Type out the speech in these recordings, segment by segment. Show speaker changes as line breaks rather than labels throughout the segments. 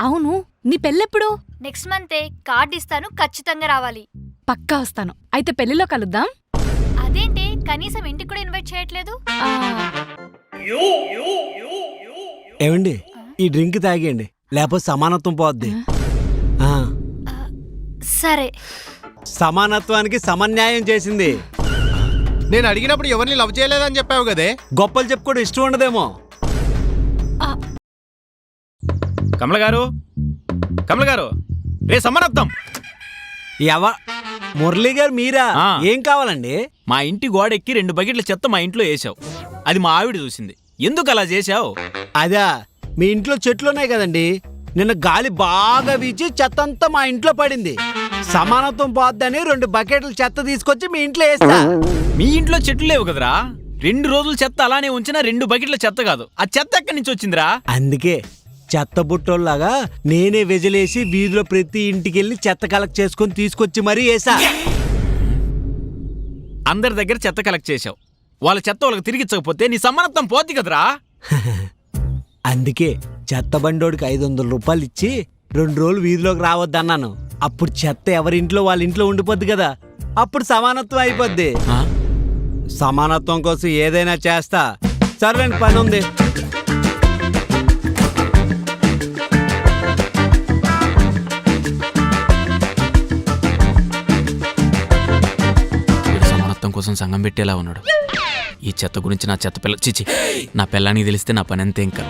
అవును, నీ పెళ్ళెప్పుడు?
Next మంతే. Card ఇస్తాను, ఖచ్చితంగా రావాలి.
పక్కా వస్తాను. అయితే పెళ్లిలో కలుద్దాం.
అదేంటి కనీసం ఇంటికి కూడా ఇన్వైట్ చేయట్లేదు?
ఆ,
ఏమండి ఈ డ్రింక్ తాగేయండి, లేకపోతే సమానత్వం పోద్ది. ఆ,
సరే.
సమానత్వానికి సమన్యాయం చేసింది.
నేను అడిగినప్పుడు ఎవరిని లవ్ చేయలేదని చెప్పావు కదే.
గొప్పలు చెప్పుకోవడం ఇష్టం ఉండదేమో.
కమల గారు, కమల గారు, రే సమానత్వం.
మురళీ గారు మీరా?
ఆ.
ఏం కావాలండి?
మా ఇంటి గోడెక్కి 2 బకెట్ల చెత్త మా ఇంట్లో వేసావు. అది మా ఆవిడ చూసింది. ఎందుకు అలా చేశావు?
అదా, మీ ఇంట్లో చెట్లు ఉన్నాయి కదండి, నిన్న గాలి బాగా వీచి చెత్త అంతా మా ఇంట్లో పడింది. సమానత్వం పోద్దని 2 బకెట్ల చెత్త తీసుకొచ్చి మీ ఇంట్లో వేస్తా.
మీ ఇంట్లో చెట్లు లేవు కదరా. 2 రోజులు చెత్త అలానే ఉంచినా 2 బకెట్ల చెత్త కాదు. ఆ చెత్త ఎక్కడి నుంచి వచ్చిందిరా?
అందుకే చెత్త బుట్టోల్లాగా నేనే వెజలేసి వీధిలో ప్రతి ఇంటికి వెళ్ళి చెత్త కలెక్ట్ చేసుకొని తీసుకొచ్చి మరీ వేసా.
అందరి దగ్గర చెత్త కలెక్ట్ చేశావు. వాళ్ళ చెత్త వాళ్ళకి తిరిగిచ్చకపోతే నీ సమానత్వం పోద్ది కదరా.
అందుకే చెత్త బండోడికి 500 రూపాయలు ఇచ్చి 2 రోజులు వీధిలోకి రావద్దన్నాను. అప్పుడు చెత్త ఎవరింట్లో వాళ్ళ ఇంట్లో ఉండిపోద్ది కదా, అప్పుడు సమానత్వం అయిపోద్ది.
ఆ?
సమానత్వం కోసం ఏదైనా చేస్తా. సర్లేండి, పని ఉంది.
వీడు సమానత్వం కోసం సంఘం పెట్టేలా ఉన్నాడు. ఈ చెత్త గురించి నా చెత్త పిల్ల చిచి నా పిల్లానికి తెలిస్తే నా పని అంతే. ఇంకా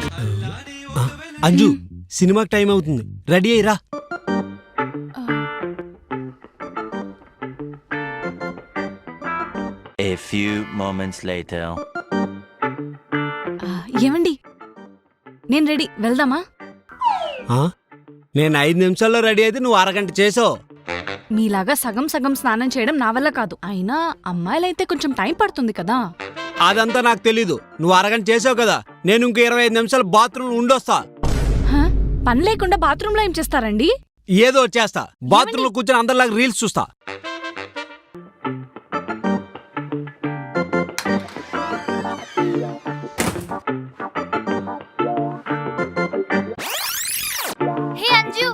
అంజు, సినిమాకి టైం అవుతుంది, ready అయ్యిరా.
A few moments later.
ఏమండి, నేను రెడీ, వెళ్దామా?
నేను 5 నిమిషాల్లో రెడీ అయితే నువ్వు అరగంట చేసావు.
మీలాగా సగం సగం స్నానం చేయడం నా వల్ల కాదు. అయినా అమ్మాయిలైతే కొంచెం టైం పడుతుంది కదా.
అదంతా నాకు తెలీదు. నువ్వు అరగంట చేసావు కదా, నేను ఇంకో 25 నిమిషాలు బాత్రూమ్ ఉండొస్తా.
హ? పని లేకుండా బాత్రూంలో ఏం చేస్తారండి?
ఏదో చేస్తా. బాత్రూంలో కూర్చొని అందరిలాగా రీల్స్ చూస్తా.
Hey Anju.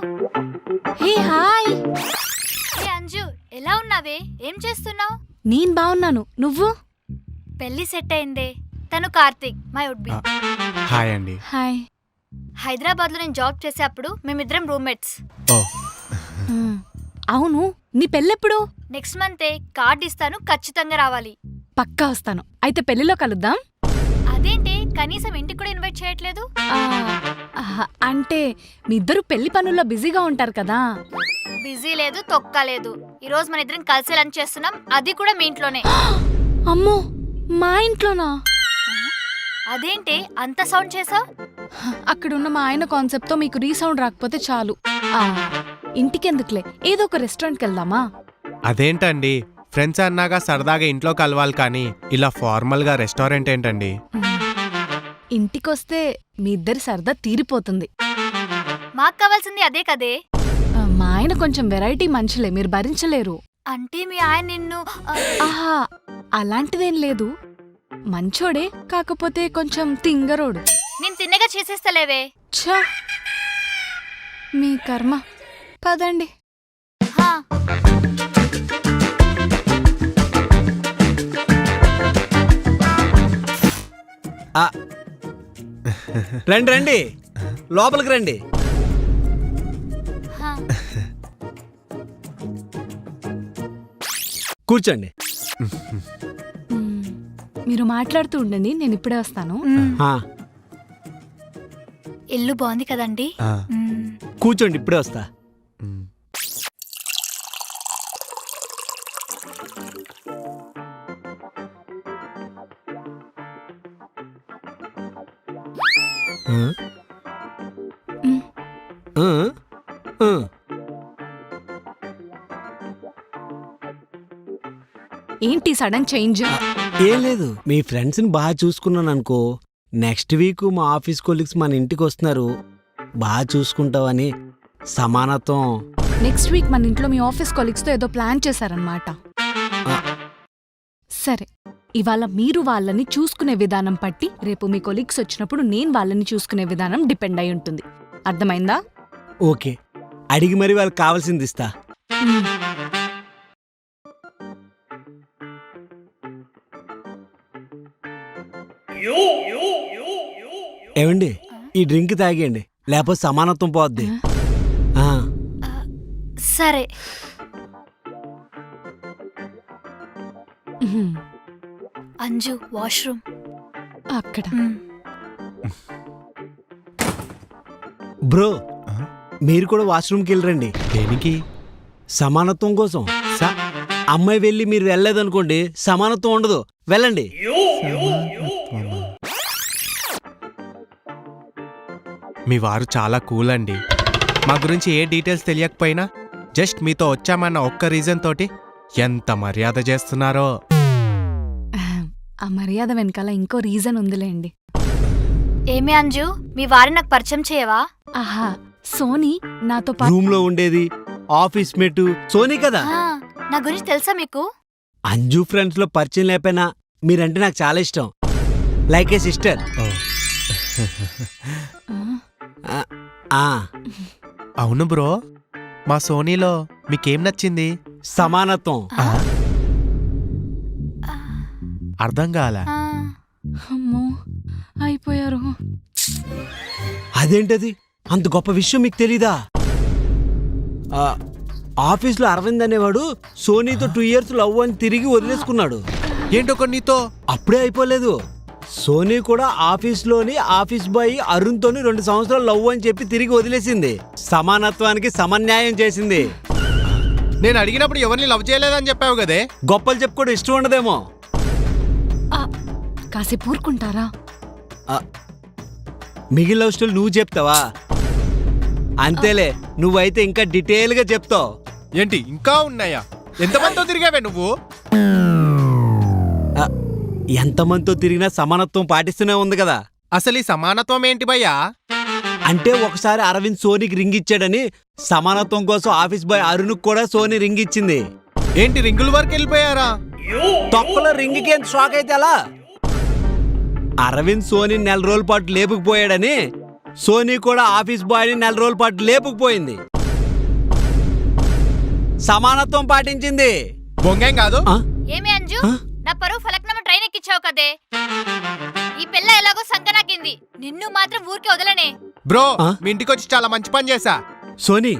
Hey hi.
Hey Anju, ఎలా ఉన్నావే? ఏం చేస్తున్నావు?
నేను బాగున్నాను, నువ్వు?
పెళ్లి సెట్ అయిందే. తను Karthik, my would be.
Hi అండి.
హాయ్.
హైదరాబాద్ లో నేను జాబ్ చేసేప్పుడు మేమిద్దరం రూమ్మేట్స్.
ఓ,
అవును, నీ పెళ్ళెప్పుడు?
నెక్స్ట్ మంతే. కార్డ్ ఇస్తాను, ఖచ్చితంగా రావాలి.
పక్కా వస్తాను. అయితే పెళ్లిలో కలుద్దాం.
అదేంటి కనీసం ఇంటికి కూడా ఇన్వైట్ చేయట్లేదు?
అంటే మీ ఇద్దరు పెళ్లి పనుల్లో బిజీగా ఉంటారు కదా.
బిజీ లేదు, తొక్క లేదు. ఈ రోజు మన ఇద్దరం కలిసి లంచ్ చేస్తున్నాం, అది కూడా మీ ఇంట్లోనే.
అమ్మో, మా ఇంట్లోనా?
అదేంటి అంత సౌండ్ చేసావు?
అక్కడున్న మా ఆయన కాన్సెప్ట్ తో మీకు రీసౌండ్ రాకపోతే చాలు. ఇంటికెందుకులే, ఏదో ఒక రెస్టారెంట్కి వెళ్దామా?
అదేంటండి, ఫ్రెండ్స్ అన్నాగా సరదాగా ఇంట్లో కలవాలి కానీ ఇలా ఫార్మల్ గా రెస్టారెంట్ ఏంటండి?
ఇంటికొస్తే మీ ఇద్దరి సరదా తీరిపోతుంది.
మాకు కావాల్సింది అదే కదే.
మా ఆయన కొంచెం వెరైటీ మనుషులే, మీరు భరించలేరు.
అంటే మీ ఆయన నిన్ను
ఆహా, అలాంటిదేం లేదు. మంచోడే, కాకపోతే కొంచెం తింగరోడు.
నేను తిన్నగా చేసేస్తలేవే.
ఛా, మీ కర్మ. పదండి.
హా.
రండి రండి, లోపలికి రండి.
హా.
కూర్చోండి.
మీరు మాట్లాడుతూ ఉండండి, నేను ఇప్పుడే వస్తాను.
ఆ,
ఇల్లు బాగుంది కదండి.
ఆ,
కూర్చోండి, ఇప్పుడే వస్తా.
మ్.
ఆ? ఆ? ఆ.
ఏంటి సడన్ చేంజ్?
ఏం లేదు, మీ ఫ్రెండ్స్ని బాగా చూసుకున్నాను అనుకో. నెక్స్ట్ వీక్ మా ఆఫీస్ కొలీగ్స్ మన ఇంటికి వస్తున్నారు, బాగా చూసుకుంటావని సమానత్వం.
నెక్స్ట్ వీక్ మన ఇంట్లో మీ ఆఫీస్ కొలీగ్స్తో ఏదో ప్లాన్ చేశారనమాట. సరే, ఇవాళ మీరు వాళ్ళని చూసుకునే విధానం పట్టి రేపు మీ కొలీగ్స్ వచ్చినప్పుడు నేను వాళ్ళని చూసుకునే విధానం డిపెండ్ అయి ఉంటుంది. అర్థమైందా?
ఓకే, అడిగి మరి వాళ్ళకి కావాల్సింది ఇస్తా.
మ్మ్.
ఏమండి, ఈ డ్రింక్ తాగేయండి, లేకపోతే సమానత్వం పోద్ది. ఆ,
సరే.
మ్మ్.
అంజు వాష్రూమ్.
అక్కడ
బ్రో మీరు కూడా వాష్రూమ్కి వెళ్ళరండి.
దేనికి?
సమానత్వం కోసం.
స-
అమ్మాయి వెళ్ళి మీరు వెళ్ళలేదనుకోండి, సమానత్వం ఉండదు. వెళ్ళండి.
సమానత్వమా? మీ వారు చాలా కూల్ అండి. మా గురించి ఏ డీటెయిల్స్ తెలియకపోయినా జస్ట్ మీతో వచ్చామన్న ఒక్క రీజన్ తోటి ఎంత మర్యాద చేస్తున్నారో.
ఆ మర్యాద వెనకాల ఇంకో రీజన్ ఉందిలేండి.
ఏమి అంజు, మీ వారిని నాకు పరిచయం చేయవా?
ఆహా, సోనీ నాతో పాటు
రూమ్ లో ఉండేది ఆఫీస్ మేట్ సోనీ కదా.
ఆ, నా గురించి తెలుసా మీకు?
అంజు ఫ్రెండ్స్ లో పరిచయం లేకపోయినా మీరంటే నాకు చాలా ఇష్టం. లైక్ ఏ సిస్టర్.
ఓ,
ఆ,
అవును బ్రో, మా సోనీలో మీకేం నచ్చింది?
సమానత్వం.
ఆ? అర్థం కాల.
ఆ,
అమ్మో అయిపోయారు.
అదేంటది, అంత గొప్ప విషయం మీకు తెలీదా? ఆఫీస్లో అరవింద్ అనేవాడు సోనీతో 2 years లవ్ అని తిరిగి వదిలేసుకున్నాడు.
ఏంటో నీతో
అప్పుడే అయిపోలేదు. సోనీ కూడా ఆఫీస్లోని ఆఫీస్ బాయ్ అరుణ్తోని 2 సంవత్సరాలు లవ్ అని చెప్పి తిరిగి వదిలేసింది. సమానత్వానికి సమన్యాయం చేసింది.
నేను అడిగినప్పుడు ఎవరిని లవ్ చేయలేదని చెప్పావు కదే.
గొప్పలు చెప్పుకోవడం ఇష్టం ఉండదేమో.
ఆ, కాసేపు ఊరుకుంటారా?
మిగిలిన లవ్ స్టోరీ నువ్వు చెప్తావా? అంతేలే, నువ్వైతే ఇంకా డీటెయిల్గా చెప్తావు.
ఏంటి ఇంకా ఉన్నాయా? ఎంతమందితో తిరిగావే నువ్వు?
ఎంతమందితో తిరిగినా సమానత్వం పాటిస్తూనే ఉంది కదా.
అసలు ఈ సమానత్వం ఏంటి భయ్యా?
అంటే ఒకసారి అరవింద్ సోనీకి రింగ్ ఇచ్చాడని సమానత్వం కోసం ఆఫీస్ బాయ్ అరుణ్ కూడా సోనీ రింగ్ ఇచ్చింది.
ఏంటి రింగుల వరకు వెళ్ళిపోయారా?
తొక్కలో రింగ్కి ఎంత షాక్ అయితే అలా. అరవింద్ సోనీ 4 రోజుల పాటు లేపుకుపోయాడని సోనీ కూడా ఆఫీస్ బాయ్ని 4 రోజుల పాటు లేపుకుపోయింది. సమానత్వం పాటించింది.
బొంగేం కాదు.
ఆ?
ఏమి అంజు,
ఆ?
నా పరువు ఫలక్నమ్మ ట్రైన్ ఎక్కించావు కదే. ఈ పిల్ల ఎలాగో సంకనాకింది, నిన్ను మాత్రం ఊరికే వదలనే.
బ్రో,
ఆ?
మీ ఇంటికి వచ్చి చాలా మంచి పని చేశా.
సోనీ,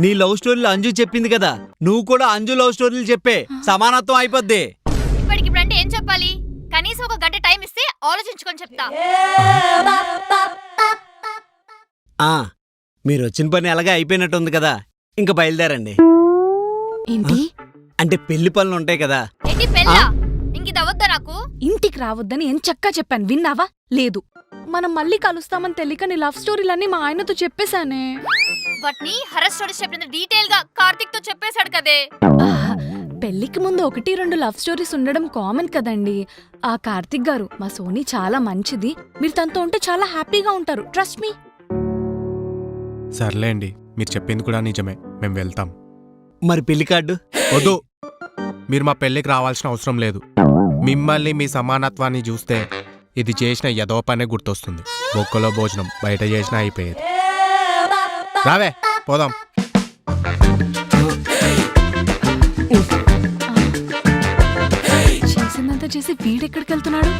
నీ లవ్ స్టోరీలు అంజు చెప్పింది కదా, నువ్వు కూడా అంజు లవ్ స్టోరీలు చెప్పే, సమానత్వం అయిపోద్ది.
ఇప్పటికిప్పుడంటే ఏం చెప్పాలి? కనీసం 1 గంట టైం ఇస్తే ఆలోచించుకొని చెప్తా.
మీరు వచ్చిన పని ఎలాగే అయిపోయినట్టుంది కదా, ఇంకా బయలుదేరండి.
ఏంటి?
అంటే పెళ్లి పనులు ఉంటాయి కదా.
ఏంటి పెళ్ళ? ఇంకిది అవద్దా నాకు?
ఇంటికి రావద్దని ఎంచక్కా చెప్పాను, విన్నావా? లేదు. మనం మళ్ళీ కలుస్తామని తెలియక నీ లవ్ స్టోరీలన్నీ మా ఆయనతో చెప్పేశానే.
వాటిని హరస్ స్టోరీస్ చెప్పినంత డీటెయిల్ గా కార్తిక్ తో చెప్పేశాడు కదే.
ఆహా, పెళ్లికి ముందు 1-2 లవ్ స్టోరీస్ ఉండడం కామన్ కదండి. ఆ కార్తిక్ గారు, మా సోనీ చాలా మంచిది, మీరు తనతో ఉంటే చాలా హ్యాపీగా ఉంటారు, ట్రస్ట్ మీ.
సర్లేండి, మీరు చెప్పింది కూడా నిజమే, మేము వెళ్తాం.
మరి పెళ్లి కార్డు?
వద్దు, మీరు మా పెళ్ళికి రావాల్సిన అవసరం లేదు. మిమ్మల్ని మీ సమానత్వాన్ని చూస్తే ఇది చేసిన ఏదో పనే గుర్తొస్తుంది. బొక్కలో భోజనం బయట చేసినా అయిపోయేది. రావే పోదాం.
చేసిందంతా చేసి వీడెక్కడికి వెళ్తున్నాడు?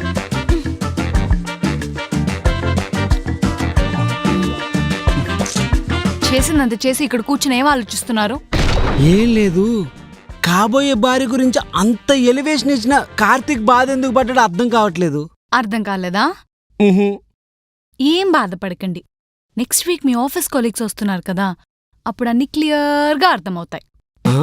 చేసిందంతా చేసి ఇక్కడ కూర్చుని ఏం ఆలోచిస్తున్నారు?
ఏం లేదు, కాబోయే భార్య గురించి అంత ఎలివేషన్ ఇచ్చిన కార్తీక్ బాధ ఎందుకు పడ్డాడో అర్థం కావట్లేదు.
అర్థం కాలేదా?
ఉహు.
ఏం బాధపడకండి, నెక్స్ట్ వీక్ మీ ఆఫీస్ కొలీగ్స్ వస్తున్నారు కదా, అప్పుడు అన్ని క్లియర్గా అర్థమవుతాయి.
ఆ?